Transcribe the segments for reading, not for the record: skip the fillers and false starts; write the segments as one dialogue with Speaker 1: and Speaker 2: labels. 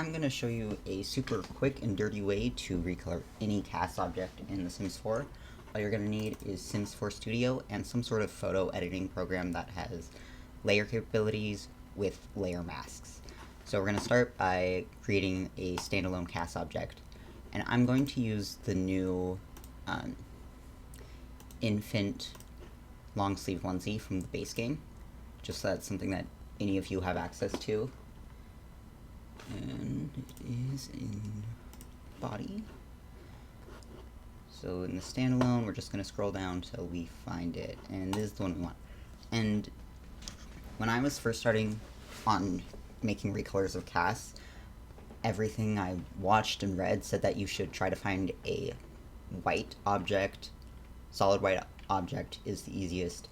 Speaker 1: I'm going to show you a super quick and dirty way to recolor any CAS object in The Sims 4. All you're going to need is Sims 4 Studio and some sort of photo editing program that has layer capabilities with layer masks. So we're going to start by creating a standalone CAS object, and I'm going to use the new infant long sleeve onesie from the base game, just so that's something that any of you have access to. And it is in body. So in the standalone, we're just going to scroll down till we find it, and this is the one we want. And when I was first starting on making recolors of CAS, everything I watched and read said that you should try to find a white object. Solid white object is the easiest,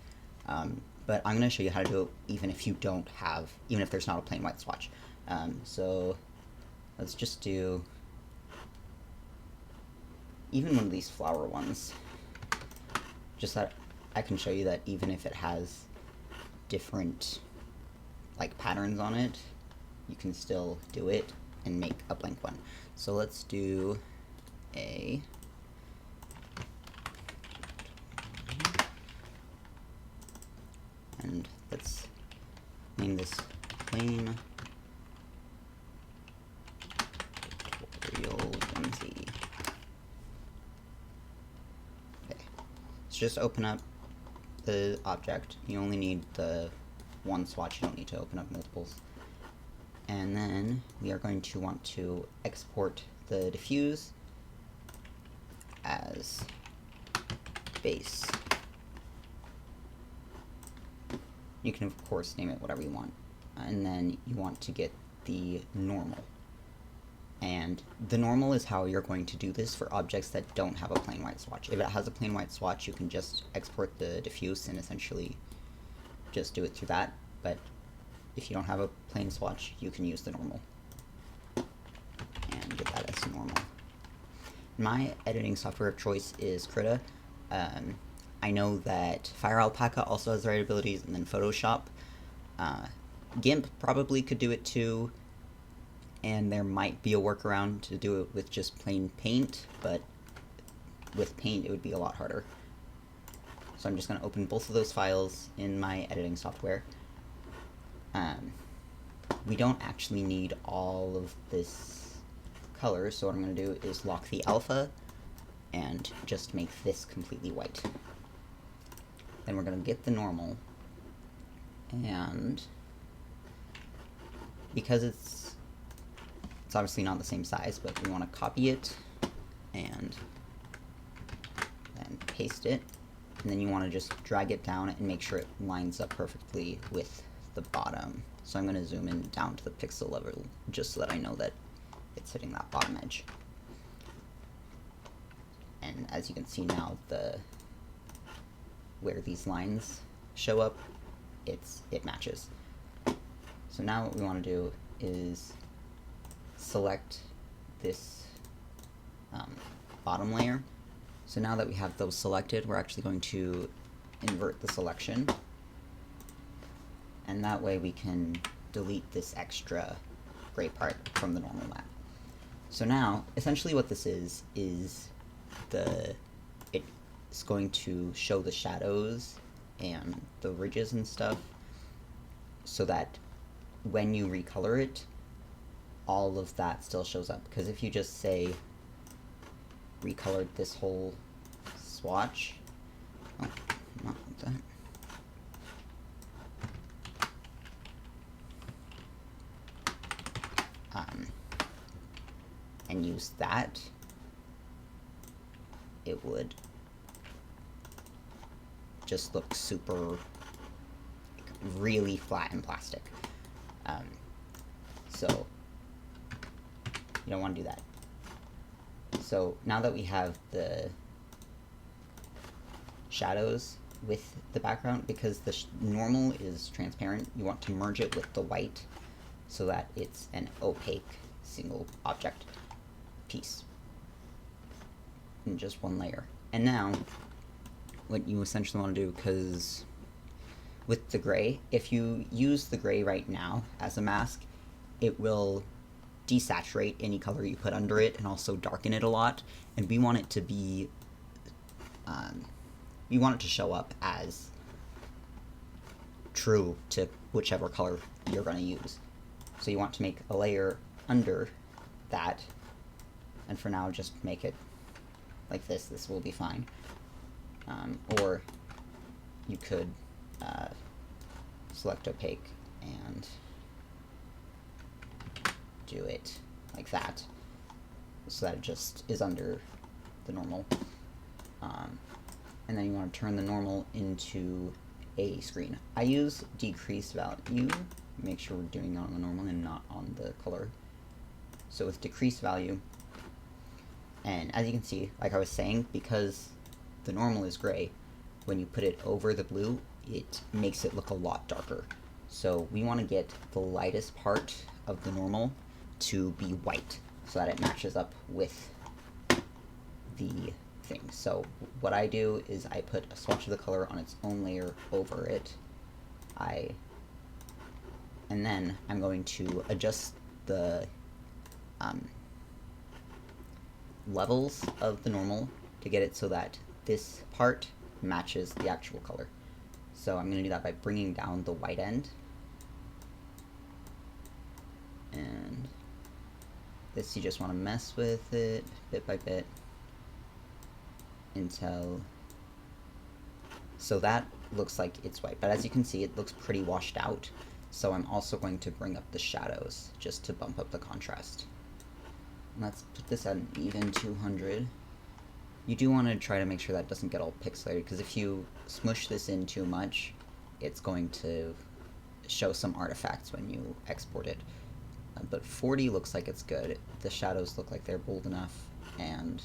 Speaker 1: but I'm going to show you how to do it even if there's not a plain white swatch. So let's just do even one of these flower ones, just that I can show you that even if it has different patterns on it, you can still do it and make a blank one. So let's do a and let's name this plain tutorial onesie. Okay, so just open up the object. You only need the one swatch, you don't need to open up multiples. And then we are going to want to export the diffuse as base. You can of course name it whatever you want. And then you want to get the normal. And the normal is how you're going to do this for objects that don't have a plain white swatch. If it has a plain white swatch, you can just export the diffuse and essentially just do it through that. But if you don't have a plain swatch, you can use the normal and get that as normal. My editing software of choice is Krita. I know that Fire Alpaca also has the right abilities, and then Photoshop. GIMP probably could do it too, and there might be a workaround to do it with just plain paint, but with paint it would be a lot harder. So I'm just going to open both of those files in my editing software. We don't actually need all of this color, so what I'm going to do is lock the alpha and just make this completely white. Then we're going to get the normal, and because it's obviously not the same size, but we want to copy it and then paste it, and then you want to just drag it down and make sure it lines up perfectly with the bottom. So I'm going to zoom in down to the pixel level just so that I know that it's hitting that bottom edge. And as you can see now, where these lines show up, it matches. So now what we want to do is select this bottom layer. So now that we have those selected, we're actually going to invert the selection, and that way we can delete this extra gray part from the normal map. So now, essentially what this is it's going to show the shadows and the ridges and stuff, so that when you recolor it, all of that still shows up. Because if you just say recolored this whole swatch, oh, not that. And use that, it would just look super, really flat and plastic. So you don't want to do that. So now that we have the shadows with the background, because the normal is transparent, you want to merge it with the white so that it's an opaque single object piece in just one layer. And now what you essentially want to do, because with the gray, if you use the gray right now as a mask, it will desaturate any color you put under it and also darken it a lot. And we want it to be, we want it to show up as true to whichever color you're going to use. So you want to make a layer under that, and for now just make it like this. This will be fine. Or you could select opaque and do it like that, so that it just is under the normal. And then you want to turn the normal into a screen. I use decreased value, make sure we're doing it on the normal and not on the color. So with decreased value, and as you can see, like I was saying, because the normal is gray, when you put it over the blue, it makes it look a lot darker. So we want to get the lightest part of the normal to be white, so that it matches up with the thing. So what I do is I put a swatch of the color on its own layer over it. And then I'm going to adjust the levels of the normal to get it so that this part matches the actual color. So I'm going to do that by bringing down the white end. And this, you just want to mess with it bit by bit until, so that looks like it's white. But as you can see, it looks pretty washed out. So I'm also going to bring up the shadows just to bump up the contrast. Let's put this at an even 200. You do want to try to make sure that doesn't get all pixelated, because if you smush this in too much, it's going to show some artifacts when you export it. But 40 looks like it's good. The shadows look like they're bold enough, and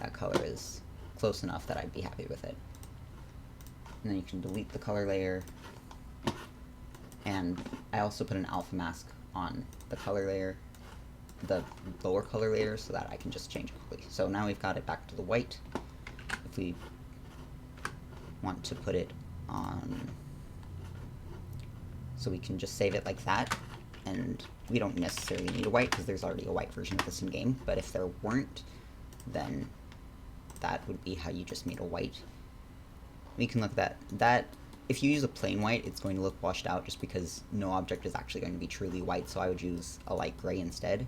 Speaker 1: that color is close enough that I'd be happy with it. And then you can delete the color layer. And I also put an alpha mask on the color layer, the lower color layer, so that I can just change it quickly. So now we've got it back to the white. If we want to put it on, so we can just save it like that, and we don't necessarily need a white because there's already a white version of this in game, but if there weren't, then that would be how you just made a white. We can look at that. If you use a plain white, it's going to look washed out just because no object is actually going to be truly white, so I would use a light gray instead.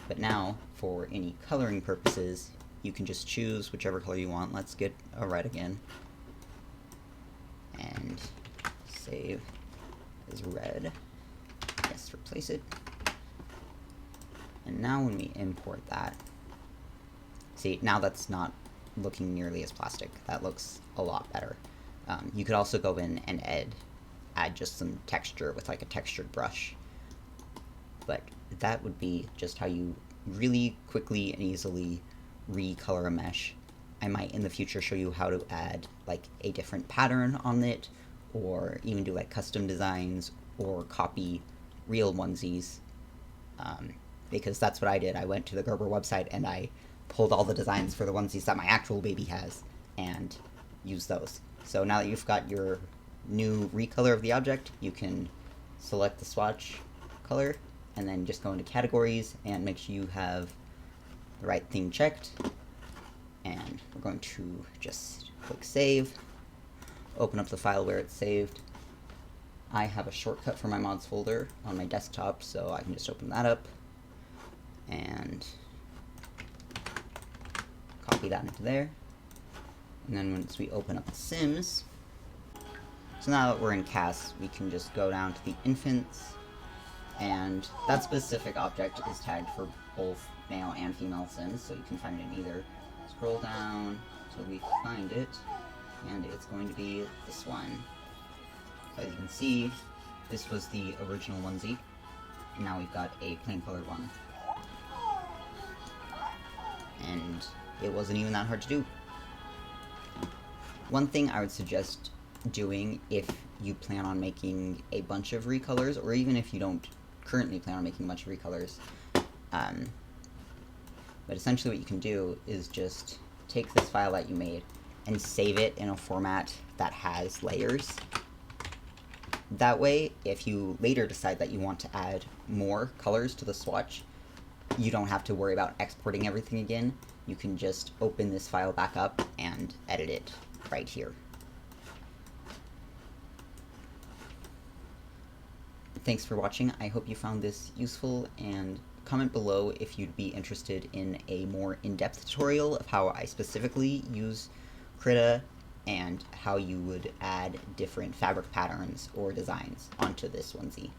Speaker 1: But now, for any coloring purposes, you can just choose whichever color you want. Let's get a red again. And save as red. Yes, replace it. And now when we import that, see, now that's not looking nearly as plastic. That looks a lot better. You could also go in and add just some texture with like a textured brush. But that would be just how you really quickly and easily recolor a mesh. I might in the future show you how to add like a different pattern on it, or even do like custom designs or copy real onesies, because that's what I did. I went to the Gerber website and I pulled all the designs for the onesies that my actual baby has and used those. So now that you've got your new recolor of the object, you can select the swatch color and then just go into categories and make sure you have the right thing checked. And we're going to just click save, open up the file where it's saved. I have a shortcut for my mods folder on my desktop, so I can just open that up and copy that into there. And then once we open up the Sims, so now that we're in CAS, we can just go down to the infants, and that specific object is tagged for both male and female Sims, so you can find it in either. Scroll down till we find it, and it's going to be this one. So as you can see, this was the original onesie, and now we've got a plain colored one. And it wasn't even that hard to do. One thing I would suggest doing if you plan on making a bunch of recolors, or even if you don't currently plan on making a bunch of recolors, but essentially what you can do is just take this file that you made and save it in a format that has layers. That way, if you later decide that you want to add more colors to the swatch, you don't have to worry about exporting everything again. You can just open this file back up and edit it right here. Thanks for watching. I hope you found this useful, and comment below if you'd be interested in a more in-depth tutorial of how I specifically use Krita and how you would add different fabric patterns or designs onto this onesie.